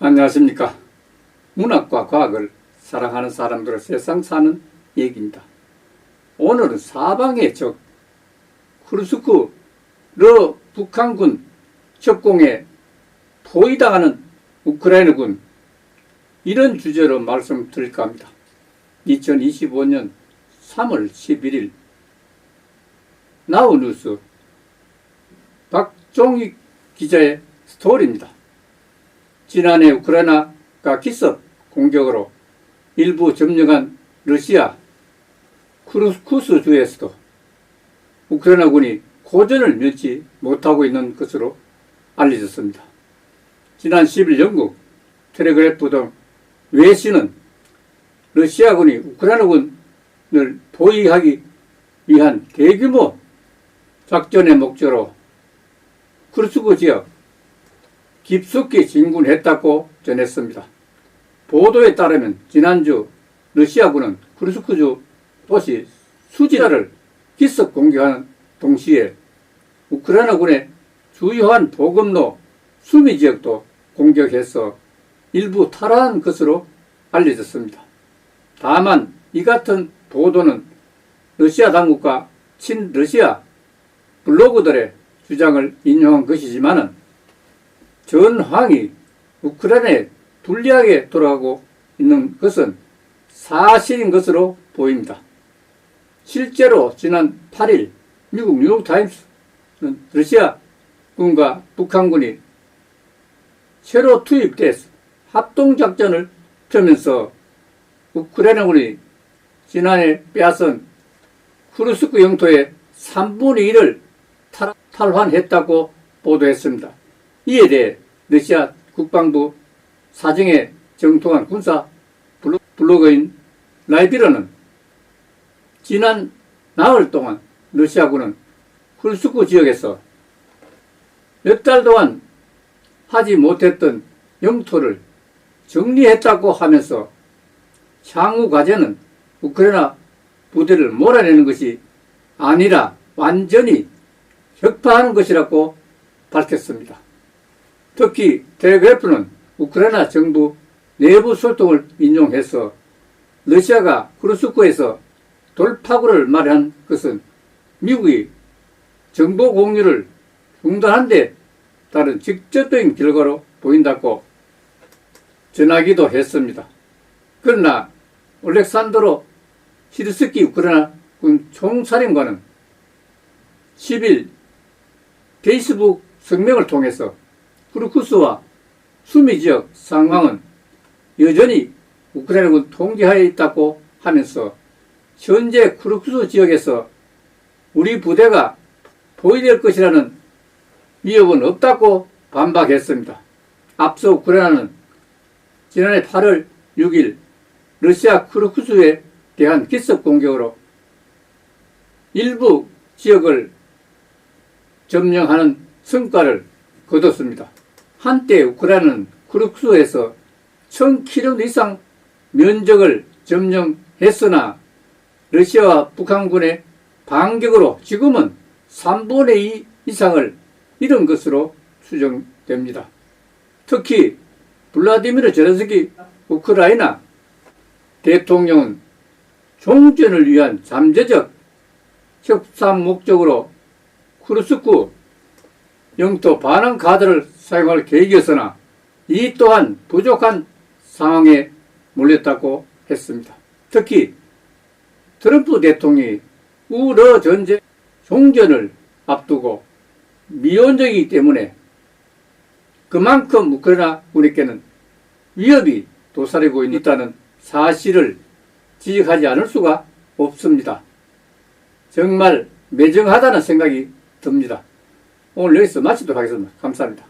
안녕하십니까. 문학과 과학을 사랑하는 사람들의 세상 사는 얘기입니다. 오늘은 사방의 적 쿠르스크 러 북한군 협공에 포위당하는 우크라이나군, 이런 주제로 말씀드릴까 합니다. 2025년 3월 11일 나우뉴스 박종익 기자의 스토리입니다. 지난해 우크라이나가 기습 공격으로 일부 점령한 러시아 쿠르스크 주에서도 우크라이나군이 고전을 면치 못하고 있는 것으로 알려졌습니다. 지난 10일 영국 텔레그래프 등 외신은 러시아군이 우크라이나군을 포위하기 위한 대규모 작전의 목적으로 쿠르스크 지역 깊숙이 진군했다고 전했습니다. 보도에 따르면 지난주 러시아군은 쿠르스크주 도시 수지라를 기습 공격하는 동시에 우크라이나군의 주요한 보급로 수미 지역도 공격해서 일부 탈환한 것으로 알려졌습니다. 다만 이 같은 보도는 러시아 당국과 친러시아 블로거들의 주장을 인용한 것이지만은 전황이 우크라이나에 불리하게 돌아가고 있는 것은 사실인 것으로 보입니다. 실제로 지난 8일 미국 뉴욕타임스는 러시아군과 북한군이 새로 투입돼서 합동작전을 펴면서 우크라이나군이 지난해 빼앗은 쿠르스크 영토의 3분의 1을 탈환했다고 보도했습니다. 이에 대해 러시아 국방부 사정에 정통한 군사 블로거인 라이비러는 지난 나흘 동안 러시아군은 쿠르스크 지역에서 몇 달 동안 하지 못했던 영토를 정리했다고 하면서 향후 과제는 우크라이나 부대를 몰아내는 것이 아니라 완전히 격파하는 것이라고 밝혔습니다. 특히 텔레그래프는 우크라이나 정부 내부 소통을 인용해서 러시아가 쿠르스크에서 돌파구를 마련한 것은 미국이 정보 공유를 중단한 데 따른 직접적인 결과로 보인다고 전하기도 했습니다. 그러나 올렉산드로 시르스키 우크라이나군 총사령관은 10일 페이스북 성명을 통해서 쿠르스크와 수미 지역 상황은 여전히 우크라이나군 통제하에 있다고 하면서 현재 쿠르스크 지역에서 우리 부대가 포위될 것이라는 위협은 없다고 반박했습니다. 앞서 우크라이나는 지난해 8월 6일 러시아 쿠르스크에 대한 기습 공격으로 일부 지역을 점령하는 성과를 거뒀습니다. 한때 우크라이나는 쿠르스크에서 1000km 이상 면적을 점령했으나 러시아와 북한군의 반격으로 지금은 3분의 2 이상을 잃은 것으로 추정됩니다. 특히 블라디미르 젤렌스키 우크라이나 대통령은 종전을 위한 잠재적 협상 목적으로 쿠르스크 영토 반환 카드를 사용할 계획이었으나 이 또한 부족한 상황에 몰렸다고 했습니다. 특히 트럼프 대통령이 우러 전쟁 종전을 앞두고 미온적이기 때문에 그만큼 우크라이나 군에게는 위협이 도사리고 있다는 사실을 지적하지 않을 수가 없습니다. 정말 매정하다는 생각이 듭니다. 오늘 여기서 마치도록 하겠습니다. 감사합니다.